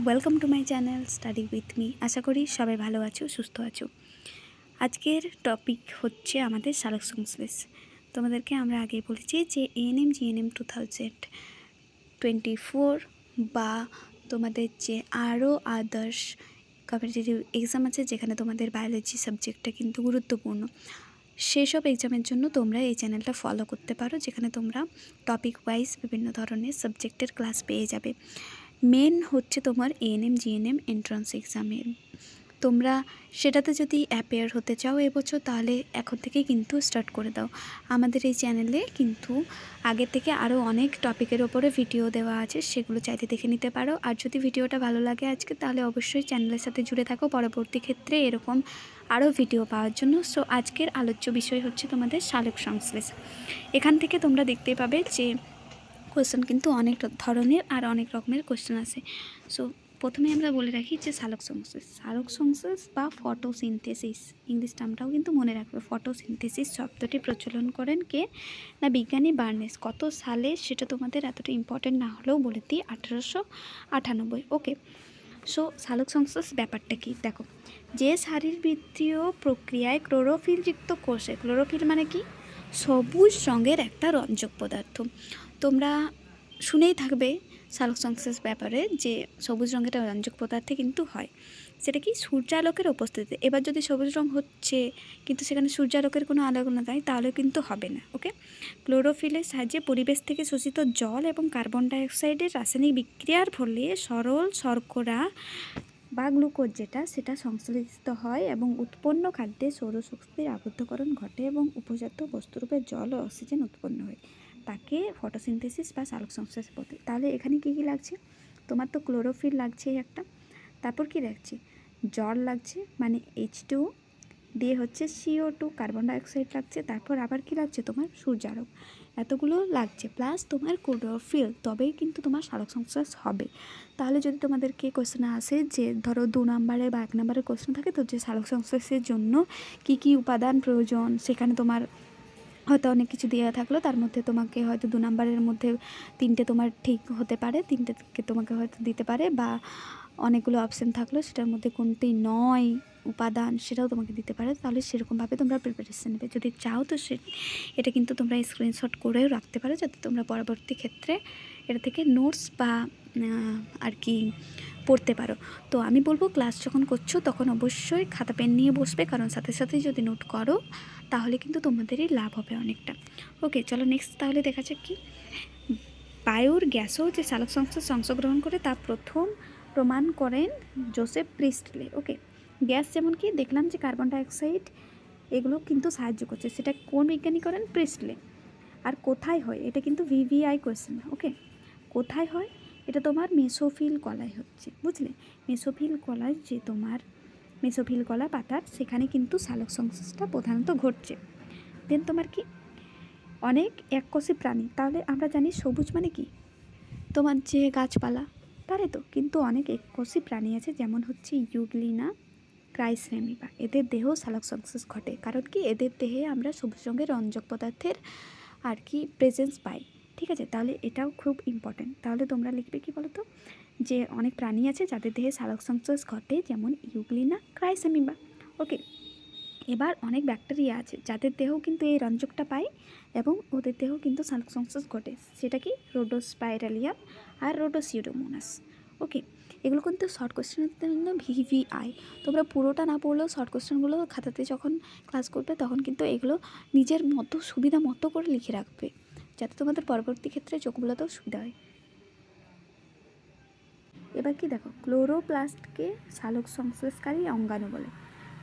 Welcome to my channel study with me. আশা করি সবাই ভালো আছো, সুস্থ আছো। আজকের টপিক হচ্ছে আমাদের সালোক সংশ্লেষ। তোমাদেরকে আমরা আগেই বলেছি যে এএনএম জিএনএম 2024 বা তোমাদের যে আরও আদার্স কম্পিটিটিভ এক্সাম আছে যেখানে তোমাদের বায়োলজি সাবজেক্টটা কিন্তু গুরুত্বপূর্ণ, সেসব এক্সামের জন্য তোমরা এই চ্যানেলটা ফলো করতে পারো, যেখানে তোমরা টপিক ওয়াইজ বিভিন্ন ধরনের সাবজেক্টের ক্লাস পেয়ে যাবে। মেন হচ্ছে তোমার এএনএম জিএনএম এন্ট্রান্স এক্সামের। তোমরা সেটাতে যদি অ্যাপেয়ার হতে চাও এবছর, তাহলে এখন থেকেই কিন্তু স্টার্ট করে দাও। আমাদের এই চ্যানেলে কিন্তু আগে থেকে আরও অনেক টপিকের ওপরে ভিডিও দেওয়া আছে, সেগুলো চাইতে দেখে নিতে পারো। আর যদি ভিডিওটা ভালো লাগে আজকে, তাহলে অবশ্যই চ্যানেলের সাথে জুড়ে থাকো পরবর্তী ক্ষেত্রে এরকম আরও ভিডিও পাওয়ার জন্য। সো আজকের আলোচ্য বিষয় হচ্ছে তোমাদের সালোক সংশ্লেষ। এখান থেকে তোমরা দেখতে পাবে যে কোয়েশ্চেন কিন্তু অনেক ধরনের আর অনেক রকমের কোয়েশ্চেন আছে। সো প্রথমে আমরা বলে রাখি যে সালোক সংশ্লেষ বা ফটোসিনথেসিস, ইংলিশ টার্মটাও কিন্তু মনে রাখবে। ফটোসিনথেসিস শব্দটি প্রচলন করেন কে না, বিজ্ঞানী বার্নেস। কত সালে সেটা তোমাদের এতটা ইম্পর্টেন্ট না হলেও বলে দিই, 1898। ওকে, সো সালোক সংশ্লেষ ব্যাপারটা কি দেখো। যে শারীরবৃত্তীয় প্রক্রিয়ায় ক্লোরোফিলযুক্ত কোষে, ক্লোরোফিল মানে কি, সবুজ রঙের একটা রঞ্জক পদার্থ। তোমরা শুনেই থাকবে সালোক সংশ্লেষ ব্যাপারে যে সবুজ রঙের রঞ্জক পদার্থে কিন্তু হয়, সেটা কি সূর্যালোকের উপস্থিতিতে। এবার যদি সবুজ রঙ হচ্ছে কিন্তু সেখানে সূর্যালোকের কোনো আলো না দেয়, তাহলে কিন্তু হবে না। ওকে, ক্লোরোফিলের সাহায্যে পরিবেশ থেকে শোষিত জল এবং কার্বন ডাইঅক্সাইডের রাসায়নিক বিক্রিয়ার ফলে সরল শর্করা বা গ্লুকোজ সেটা সংশ্লেষিত হয় এবং উৎপন্ন খাদ্যে সৌরশক্তির আবদ্ধকরণ ঘটে এবং উপজাত বস্তুরূপে জল ও অক্সিজেন উৎপন্ন হয়, তাকে ফটোসিনথেসিস বা সালোক সংশ্লেষ বলে। তাহলে এখানে কী কী লাগছে, তোমার তো ক্লোরোফিল লাগছে একটা, তারপর কি লাগছে, জল লাগছে মানে H2O, দিয়ে হচ্ছে CO2 কার্বন ডাইঅক্সাইড লাগছে, তারপর আবার কি লাগছে তোমার সূর্যালোক, এতগুলো লাগছে, প্লাস তোমার ক্লোরোফিল, তবেই কিন্তু তোমার সালোক সংশ্লেষ হবে। তাহলে যদি তোমাদেরকে কোশ্চেন আসে যে ধরো 2 নম্বরে বা 1 নম্বরের কোশ্চেন থাকে তো, যে সালোক সংশ্লেষের জন্য কি কি উপাদান প্রয়োজন, সেখানে তোমার হয়তো অনেক কিছু দেওয়া থাকলো, তার মধ্যে তোমাকে হয়তো 2 নম্বরের মধ্যে 3টে তোমার ঠিক হতে পারে, 3টে তোমাকে হয়তো দিতে পারে, বা অনেকগুলো অপশান থাকলো সেটার মধ্যে কোনটি 9 উপাদান সেটাও তোমাকে দিতে পারে। তাহলে সেরকমভাবে তোমরা প্রিপারেশান নেবে। যদি চাও তো এটা কিন্তু তোমরা স্ক্রিনশট করেও রাখতে পারো, যাতে তোমরা পরবর্তী ক্ষেত্রে এটা থেকে নোটস বা আর কি পড়তে পারো। তো আমি বলবো ক্লাস যখন করছো তখন অবশ্যই খাতা পেন নিয়ে বসবে, কারণ সাথে সাথে যদি নোট করো তাহলে কিন্তু তোমাদেরই লাভ হবে অনেকটা। ওকে, চলো নেক্সট তাহলে দেখা যাক কি বায়ুর গ্যাসও যে সালোক সংশ্লেষে অংশগ্রহণ করে তা প্রথম প্রমাণ করেন জোসেফ প্রিস্টলে। ওকে, গ্যাস যেমন কি দেখলাম যে কার্বন ডাইঅক্সাইড এগুলো কিন্তু সাহায্য করছে, সেটা কোন বিজ্ঞানী করেন, প্রিস্টলে। আর কোথায় হয় এটা কিন্তু ভিভিআই কোয়েশ্চেন। ওকে, কোথায় হয় এটা তোমার মেসোফিল কলায় হচ্ছে, বুঝলে। মেসোফিল কলায় যে তোমার মেসোফিল কলা পাতার, সেখানে কিন্তু সালোক সংশ্লেষটা প্রধানত ঘটছে। দেন তোমার কি অনেক এককোষী প্রাণী, তাহলে আমরা জানি সবুজ মানে কি তোমার যে গাছপালা, তাই তো, কিন্তু অনেক এককোষী প্রাণী আছে, যেমন হচ্ছে ইউগ্লিনা, ক্রাইসেমিবা, এদের দেহেও সালোক সংশ্লেষ ঘটে। কারণ কি, এদের দেহে আমরা সবুজ রঙের রঞ্জক পদার্থের আর কি প্রেজেন্স পাই। ঠিক আছে, তাহলে এটাও খুব ইম্পর্টেন্ট। তাহলে তোমরা লিখবে কি বলো তো, যে অনেক প্রাণী আছে যাদের দেহে সালোক সংশ্লেষ ঘটে, যেমন ইউগ্লিনা, ক্রাইসেমিবা। ওকে, এবার অনেক ব্যাকটেরিয়া আছে যাদের দেহেও কিন্তু এই রঞ্জকটা পায় এবং ওদের দেহেও কিন্তু সালোক সংশ্লেষ ঘটে, সেটা কি রোডোস্পাইরালিয়াম আর রোডোসিউডোমোনাস। ওকে, এগুলো কিন্তু শর্ট কোশ্চেনের জন্য ভিভিআই। তোমরা পুরোটা না পড়লেও শর্ট কোশ্চেনগুলো খাতাতে যখন ক্লাস করবে তখন কিন্তু এগুলো নিজের মতো সুবিধা মতো করে লিখে রাখবে, যাতে তোমাদের পরবর্তী ক্ষেত্রে চোখগুলোতেও সুবিধা হয়। এবার কি দেখো, ক্লোরোপ্লাস্টকে সালোক সংশ্লেষকারী অঙ্গাণু বলে।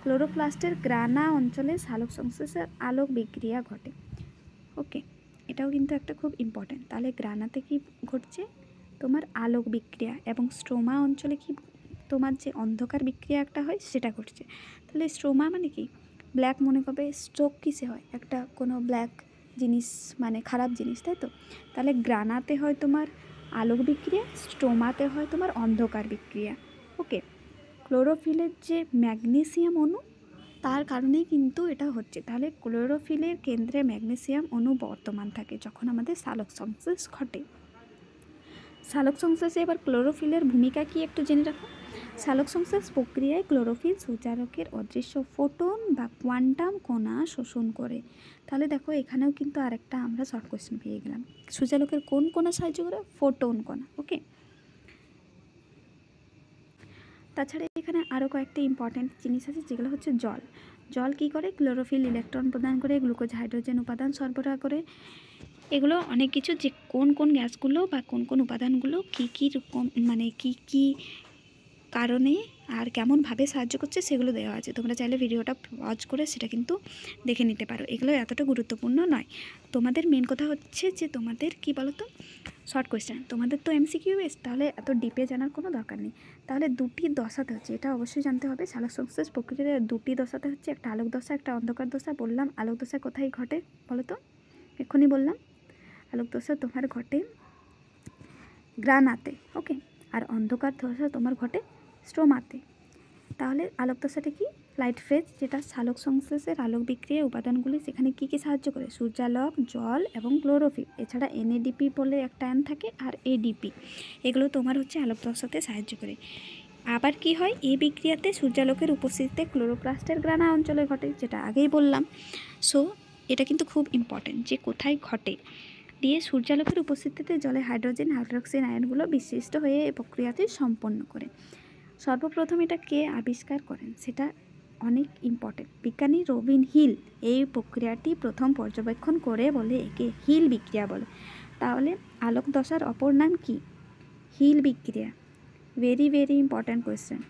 ক্লোরোপ্লাস্টের গ্রানা অঞ্চলে সালোক সংশ্লেষের আলোক বিক্রিয়া ঘটে। ওকে, এটাও কিন্তু একটা খুব ইম্পর্ট্যান্ট। তাহলে গ্রানাতে কি ঘটছে, তোমার আলোক বিক্রিয়া, এবং স্ট্রোমা অঞ্চলে কি তোমার যে অন্ধকার বিক্রিয়া একটা হয় সেটা ঘটছে। তাহলে স্ট্রোমা মানে কি, ব্ল্যাক মনে করবে, স্ট্রোক কিসে হয়, একটা কোনো ব্ল্যাক জিনিস মানে খারাপ জিনিস, তাই তো। তাহলে গ্রানাতে হয় তোমার আলোক বিক্রিয়া, স্ট্রোমাতে হয় তোমার অন্ধকার বিক্রিয়া। ওকে, ক্লোরোফিলের যে ম্যাগনেসিয়াম অণু, তার কারণেই কিন্তু এটা হচ্ছে। তাহলে ক্লোরোফিলের কেন্দ্রে ম্যাগনেসিয়াম অণু বর্তমান থাকে যখন আমাদের সালোক সংশ্লেষ ঘটে। সালোক সংশ্লেষে এবার ক্লোরোফিলের ভূমিকা কি একটু জেনে রাখো। সালোক সংশ্লেষ প্রক্রিয়ায় ক্লোরোফিল সূর্যালোকের অদৃশ্য ফোটন বা কোয়ান্টাম কণা শোষণ করে। তাহলে দেখো এখানেও কিন্তু আরেকটা আমরা শর্ট কোয়েশ্চেন পেয়ে গেলাম। সূর্যালোকের কোন কণা সাহায্য করে? ফোটন কণা। ওকে, তাছাড়া এখানে আরও কয়েকটা ইম্পর্ট্যান্ট জিনিস আছে, যেগুলো হচ্ছে জল। জল কী করে? ক্লোরোফিল ইলেকট্রন প্রদান করে, গ্লুকোজ হাইড্রোজেন উপাদান সরবরাহ করে। এগুলো অনেক কিছু, যে কোন কোন গ্যাসগুলো বা কোন কোন উপাদানগুলো কী রকম, মানে কী কারণে আর কেমনভাবে সাহায্য করছে সেগুলো দেওয়া আছে। তোমরা চাইলে ভিডিওটা পজ করে সেটা কিন্তু দেখে নিতে পারো। এগুলো এতটা গুরুত্বপূর্ণ নয়। তোমাদের মেন কথা হচ্ছে যে তোমাদের কি বলো তো, শর্ট কোয়েশ্চেন। তোমাদের তো এমসিকিউ বেস, তাহলে এত ডিপে জানার কোনো দরকার নেই। তাহলে দুটি দশাতে হচ্ছে, এটা অবশ্যই জানতে হবে। সালোক সংশ্লেষ প্রক্রিয়ার দুটি দশাতে হচ্ছে, একটা আলোক দশা, একটা অন্ধকার দশা। বললাম আলোক দশা কোথায় ঘটে বলো তো, এক্ষুনি বললাম। আলোক দশা তোমার ঘটে গ্রানাতে, ওকে, আর অন্ধকার দশা তোমার ঘটে স্ট্রোমাতে। তাহলে আলোক দশাটা কি? লাইট ফেজ, যেটা সালোক সংশ্লেষের আলোক বিক্রিয়া উপাদানগুলি সেখানে কী কী সাহায্য করে? সূর্যালোক, জল এবং ক্লোরোফিল। এছাড়া NADP বলে একটা অ্যান থাকে, আর ADP, এগুলো তোমার হচ্ছে আলোক দশাতে সাহায্য করে। আবার কি হয়? এই বিক্রিয়াতে সূর্যালোকের উপস্থিতিতে ক্লোরোপ্লাস্টের গ্রানা অঞ্চলে ঘটে, যেটা আগেই বললাম। সো এটা কিন্তু খুব ইম্পর্টেন্ট যে কোথায় ঘটে। দিয়ে সূর্যালোকের উপস্থিতিতে জলে হাইড্রোজেন হাইড্রোক্সিন আয়নগুলো বিশিষ্ট হয়ে এই প্রক্রিয়াটি সম্পন্ন করে। সর্বপ্রথম এটা কে আবিষ্কার করেন সেটা অনেক ইম্পর্টেন্ট। বিজ্ঞানী রবিন হিল এই প্রক্রিয়াটি প্রথম পর্যবেক্ষণ করে বলে একে হিল বিক্রিয়া বলে। তাহলে আলোক দশার অপর নাম কি? হিল বিক্রিয়া। Very very important question.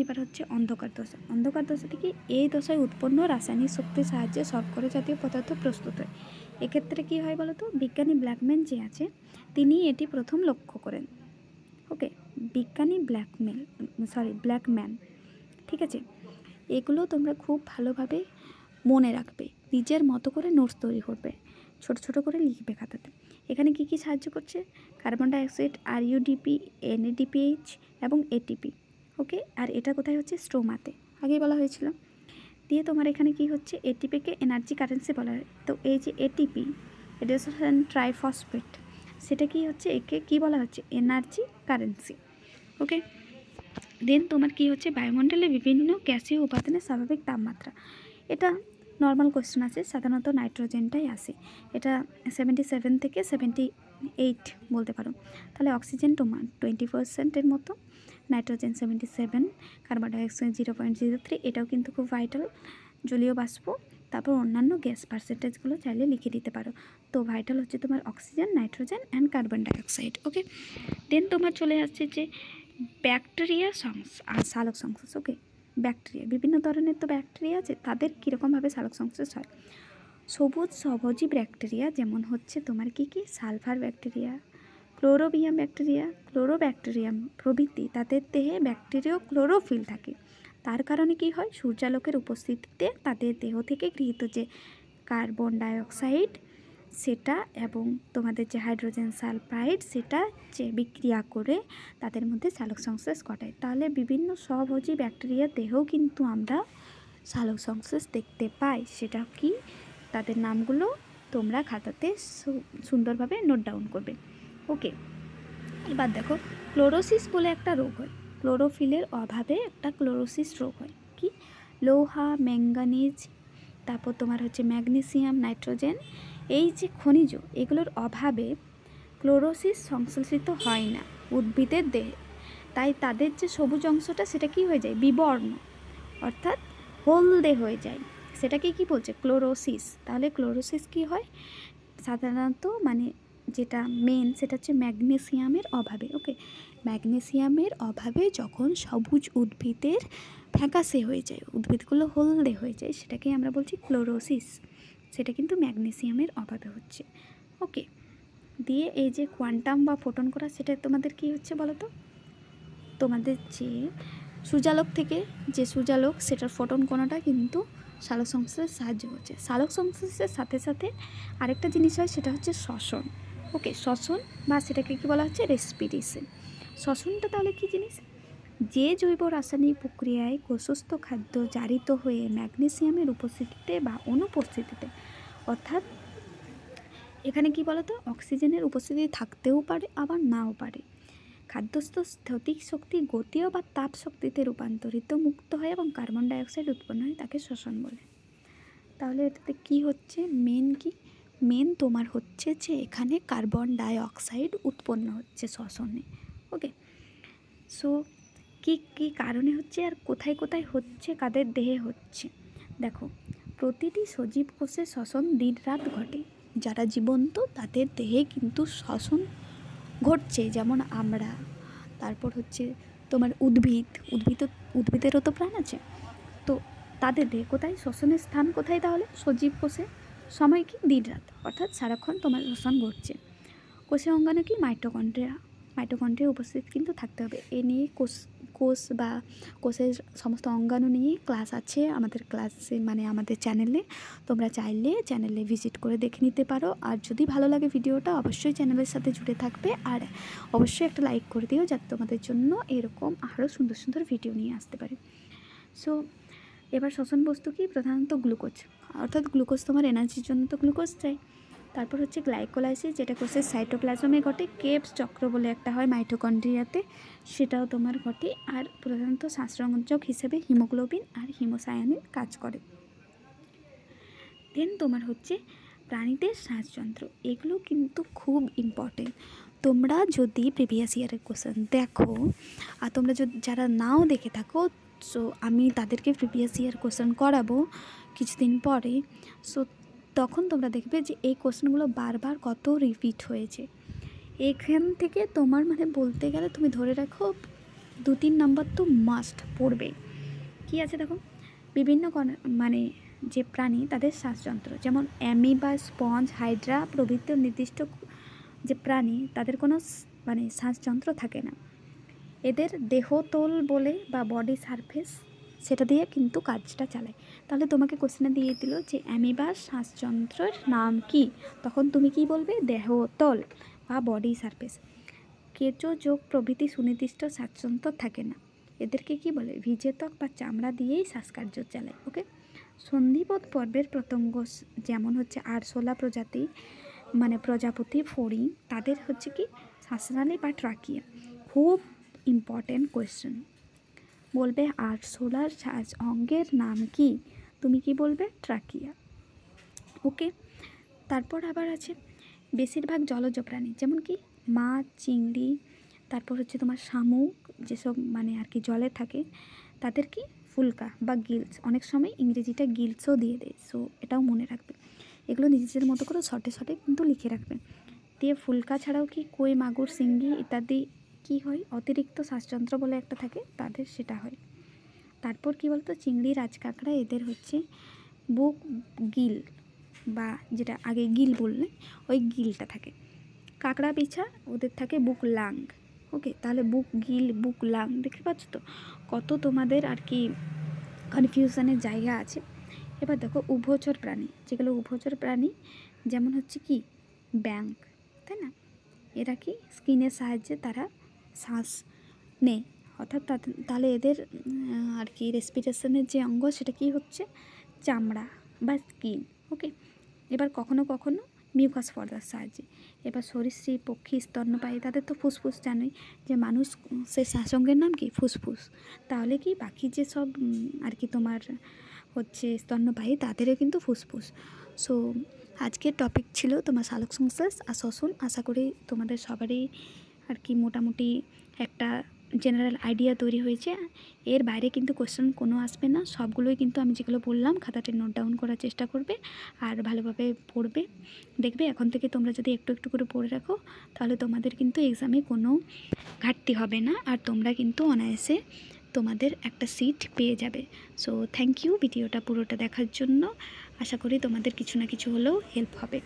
এবার হচ্ছে অন্ধকার দশা। অন্ধকার দশাটি কি? এই দশায় উৎপন্ন রাসায়নিক শক্তির সাহায্যে শর্করা জাতীয় পদার্থ প্রস্তুত হয়। এক্ষেত্রে কি হয় বলো তো? বিজ্ঞানী ব্ল্যাকম্যান যে আছে তিনি এটি প্রথম লক্ষ্য করেন। ওকে, বিজ্ঞানী ব্ল্যাকম্যান, ঠিক আছে। এগুলো তোমরা খুব ভালোভাবে মনে রাখবে, নিজের মতো করে নোটস তৈরি করবে, ছোট ছোট করে লিখবে খাতাতে। এখানে কি কি সাহায্য করছে? কার্বন ডাইঅক্সাইড, RUDP, NADPH এবং ATP। ওকে, আর এটা কোথায় হচ্ছে? স্ট্রোমাতে, আগেই বলা হয়েছিল। দিয়ে তোমার এখানে কি হচ্ছে? ATPকে এনার্জি কারেন্সি বলা হয়। তো এই যে ATP, এডিশন ট্রাইফসফেট, সেটা কি হচ্ছে? একে কি বলা হচ্ছে? Energy currency. ওকে, দেন তোমার কি হচ্ছে? বায়ুমণ্ডলে বিভিন্ন গ্যাসীয় উপাদানের স্বাভাবিক তাপমাত্রা। এটা নর্মাল কোয়েশ্চেন আছে, সাধারণত নাইট্রোজেনটাই আসে। এটা 77 থেকে 78 বলতে পারো। তাহলে অক্সিজেন তোমার 20%-এর মতো, নাইট্রোজেন 77, কার্বন ডাইঅক্সাইড 0.03, এটাও কিন্তু খুব ভাইটাল জলীয় বাষ্প। তারপর অন্যান্য গ্যাস পার্সেন্টেজগুলো চাইলে লিখে দিতে পারো। তো ভাইটাল হচ্ছে তোমার oxygen, nitrogen and carbon dioxide. Okay, then তোমার চলে আসছে যে ব্যাকটেরিয়া আর সালোক সংশ্লেষ। ওকে, ব্যাকটেরিয়া, বিভিন্ন ধরনের তো ব্যাকটেরিয়া আছে, তাদের কীরকমভাবে সালোক সংশ্লেষ হয়? সবুজ স্বভোজী ব্যাকটেরিয়া যেমন হচ্ছে তোমার কি কি? সালফার ব্যাকটেরিয়া, ক্লোরোবিয়াম ব্যাকটেরিয়া, ক্লোরোব্যাকটেরিয়াম প্রভৃতি, তাদের দেহে ব্যাকটেরিয়া ক্লোরোফিল থাকে। তার কারণে কি হয়? সূর্যালোকের উপস্থিতিতে তাদের দেহ থেকে গৃহীত যে কার্বন ডাইঅক্সাইড সেটা এবং তোমাদের যে হাইড্রোজেন সালফাইড সেটা যে বিক্রিয়া করে তাদের মধ্যে সালোক সংশ্লেষ ঘটায়। তাহলে বিভিন্ন স্বভোজী ব্যাকটেরিয়ার দেহেও কিন্তু আমরা সালোক সংশ্লেষ দেখতে পাই। সেটা কি? তাদের নামগুলো তোমরা খাতাতে সুন্দরভাবে নোট ডাউন করবে। ওকে, এবার দেখো, ক্লোরোসিস বলে একটা রোগ হয়। ক্লোরোফিলের অভাবে একটা ক্লোরোসিস রোগ হয়। কি? লৌহা, ম্যাঙ্গানিজ, তারপর তোমার হচ্ছে ম্যাগনেসিয়াম, নাইট্রোজেন, এই যে খনিজ, এগুলোর অভাবে ক্লোরোসিস সংশ্লেষিত হয় না উদ্ভিদের দেহে। তাই তাদের যে সবুজ অংশটা সেটা কি হয়ে যায়? বিবর্ণ, অর্থাৎ হলদে হয়ে যায়। সেটাকে কি বলছে? ক্লোরোসিস। তাহলে ক্লোরোসিস কি হয়? সাধারণত মানে যেটা মেন সেটা হচ্ছে ম্যাগনেসিয়ামের অভাবে। ওকে, ম্যাগনেসিয়ামের অভাবে যখন সবুজ উদ্ভিদের ফ্যাকাসে হয়ে যায়, উদ্ভিদগুলো হলদে হয়ে যায়, সেটাকে আমরা বলছি ক্লোরোসিস। সেটা কিন্তু ম্যাগনেসিয়ামের অভাবে হচ্ছে। ওকে, দিয়ে এই যে কোয়ান্টাম বা ফোটন করা, সেটা তোমাদের কি হচ্ছে বলো তো? তোমাদের যে সূর্যালোক থেকে যে সূর্যালোক, সেটার ফোটন কণাটা কিন্তু সালোক সংশ্লেষে সাহায্য করছে। সালোক সংশ্লেষের সাথে সাথে আরেকটা জিনিস হয়, সেটা হচ্ছে শ্বসন। ওকে, শ্বসন বা সেটাকে কি বলা হচ্ছে? রেসপিরেশন। শ্বসনটা তাহলে কি জিনিস? যে জৈব রাসায়নিক প্রক্রিয়ায় কোষস্থ খাদ্য জারিত হয়ে ম্যাগনেসিয়ামের উপস্থিতিতে বা অনুপস্থিতিতে, অর্থাৎ এখানে কি বলো তো, অক্সিজেনের উপস্থিতি থাকতেও পারে আবার নাও পারে। খাদ্যস্থ স্থিতিক শক্তি গতীয় বা তাপ শক্তিতে রূপান্তরিত মুক্ত হয় এবং কার্বন ডাইঅক্সাইড উৎপন্ন হয়, তাকে শ্বসন বলে। তাহলে এটাতে কি হচ্ছে, মেন তোমার হচ্ছে যে এখানে কার্বন ডাইঅক্সাইড উৎপন্ন হচ্ছে শ্বসনে। ওকে, সো কি কারণে হচ্ছে আর কোথায় কোথায় হচ্ছে, কাদের দেহে হচ্ছে? দেখো, প্রতিটি সজীব কোষে শ্বসন দিন রাত ঘটে। যারা জীবন্ত তাদের দেহে কিন্তু শ্বসন ঘটছে, যেমন আমরা, তারপর হচ্ছে তোমার উদ্ভিদেরও তো প্রাণ আছে, তো তাদের দেহে কোথায় শ্বসনের স্থান কোথায়? তাহলে সজীব কোষে। সময় কি? দিন রাত, অর্থাৎ সারাক্ষণ তোমার শ্বসন ঘটছে। কোষে অঙ্গাণু কি? মাইটোকন্ড্রিয়া উপস্থিত কিন্তু থাকতে হবে। এ নিয়ে কোষ বা কোষের সমস্ত অঙ্গাণু নিয়ে ক্লাস আছে আমাদের ক্লাসে, মানে আমাদের চ্যানেলে। তোমরা চাইলে চ্যানেলে ভিজিট করে দেখে নিতে পারো। আর যদি ভালো লাগে ভিডিওটা, অবশ্যই চ্যানেলের সাথে জুড়ে থাকবে, আর অবশ্যই একটা লাইক করে দিও, যাতে তোমাদের জন্য এরকম আরও সুন্দর সুন্দর ভিডিও নিয়ে আসতে পারে। সো এবার শ্বসন বস্তু কি? প্রধানত গ্লুকোজ, অর্থাৎ গ্লুকোজ তোমার এনার্জির জন্য তো গ্লুকোজ চাই। তারপর হচ্ছে গ্লাইকোলাইসিস, যেটা কোষের সাইটোপ্লাজমে ঘটে। কেবস চক্র বলে একটা হয় মাইটোকন্ড্রিয়াতে, সেটাও তোমার ঘটে। আর প্রধানত শ্বাসরঞ্জক হিসেবে হিমোগ্লোবিন আর হিমোসায়ানিন কাজ করে। দেন তোমার হচ্ছে প্রাণীদের শ্বাসযন্ত্র, এগুলো কিন্তু খুব ইম্পর্টেন্ট। তোমরা যদি প্রিভিয়াস ইয়ারের কোশ্চেন দেখো, আর তোমরা যদি যারা নাও দেখে থাকো, সো আমি তাদেরকে প্রিভিয়াস ইয়ার কোশ্চেন করাবো কিছুদিন পরে। সো তখন তোমরা দেখবে যে এই কোশ্চেনগুলো বারবার কত রিপিট হয়েছে। এখান থেকে তোমার মানে বলতে গেলে তুমি ধরে রাখো 2-3 নম্বর তো মাস্ট পড়বে। কি আছে দেখো, বিভিন্ন মানে যে প্রাণী তাদের শ্বাসযন্ত্র, যেমন অ্যামিবা, স্পঞ্জ, হাইড্রা প্রভৃতি নির্দিষ্ট যে প্রাণী তাদের কোনো মানে শ্বাসযন্ত্র থাকে না। এদের দেহতল বলে বা বডি সারফেস, সেটা দিয়ে কিন্তু কাজটা চালায়। তাহলে তোমাকে কোশ্চেনে দিয়ে দিল যে অ্যামিবার শ্বাসযন্ত্রের নাম কি, তখন তুমি কি বলবে? দেহতল বা বডি সারফেস। কেঁচো, যোগ প্রভৃতি সুনির্দিষ্ট শ্বাসযন্ত্র থাকে না। এদেরকে কি বলে? ভিজেতক বা চামড়া দিয়েই শ্বাসকার্য চালায়। ওকে, সন্ধিপথ পর্বের পতঙ্গ, যেমন হচ্ছে আরশোলা প্রজাতি, মানে প্রজাপতি, ফড়িং, তাদের হচ্ছে কি শ্বাসনালী বা ট্রাকিয়া। খুব ইম্পর্টেন্ট কোয়েশ্চেন, বলবে আরশোলার শ্বাস অঙ্গের নাম কি? তুমি কি বলবে? ট্রাকিয়া। ওকে, তারপর আবার আছে বেশিরভাগ জলজ প্রাণী, যেমন কি মাছ, চিংড়ি, তারপর হচ্ছে তোমার শামুক, যেসব মানে আর কি জলে থাকে, তাদের কি ফুলকা বা গিলস, অনেক সময় ইংরেজিটা গিলসও দিয়ে দেয়। সো এটাও মনে রাখবে, এগুলো নিজেদের মতো করে শর্টে কিন্তু লিখে রাখবে। দিয়ে ফুলকা ছাড়াও কি কই, মাগুর, শিঙ্গি ইত্যাদি কি হয়? অতিরিক্ত শ্বাসযন্ত্র বলে একটা থাকে তাদের, সেটা হয়। তারপর কি বলতো, চিংড়ি, রাজকাঁকড়া, এদের হচ্ছে বুক গিল, বা যেটা আগে গিল বললে ওই গিলটা থাকে। কাঁকড়া, বিছা, ওদের থাকে বুক লাং। ওকে, তাহলে বুক গিল, বুক লাং, দেখতে পাচ্ছ তো কত তোমাদের আর কি কনফিউশনের জায়গা আছে। এবার দেখো উভচর প্রাণী, যেগুলো উভচর প্রাণী, যেমন হচ্ছে কি ব্যাঙ, তাই না? এরা কি স্কিনের সাহায্যে তারা শ্বাস নেয়, অর্থাৎ তাহলে এদের আর কি রেসপিরেশনের যে অঙ্গ সেটা কি হচ্ছে? চামড়া বা স্কিন। ওকে, এবার কখনো কখনো মিউকাস পর্দার সাহায্যে। এবার সরীসৃপ, পক্ষী, স্তন্যপায়ী, তাদের তো ফুসফুস, জানোই যে মানুষ সে শ্বাসঙ্গের নাম কি? ফুসফুস। তাহলে কি বাকি যে সব আর কি তোমার হচ্ছে স্তন্যপায়ী, তাদেরও কিন্তু ফুসফুস। সো আজকের টপিক ছিল তোমার সালোকসংশ্লেষ আর শ্বসন। আশা করি তোমাদের সবারই আর কি মোটামুটি একটা জেনারেল আইডিয়া তৈরি হয়েছে। এর বাইরে কিন্তু কোশ্চেন কোনো আসবে না, সবগুলোই কিন্তু আমি যেগুলো বললাম খাতাতে নোট ডাউন করার চেষ্টা করবে আর ভালোভাবে পড়বে। দেখবে এখন থেকে তোমরা যদি একটু একটু করে পড়ে রাখো, তাহলে তোমাদের কিন্তু এক্সামে কোনো ঘাটতি হবে না, আর তোমরা কিন্তু অনায়াসে তোমাদের একটা সিট পেয়ে যাবে। সো থ্যাংক ইউ ভিডিওটা পুরোটা দেখার জন্য। আশা করি তোমাদের কিছু না কিছু হলেও হেল্প হবে।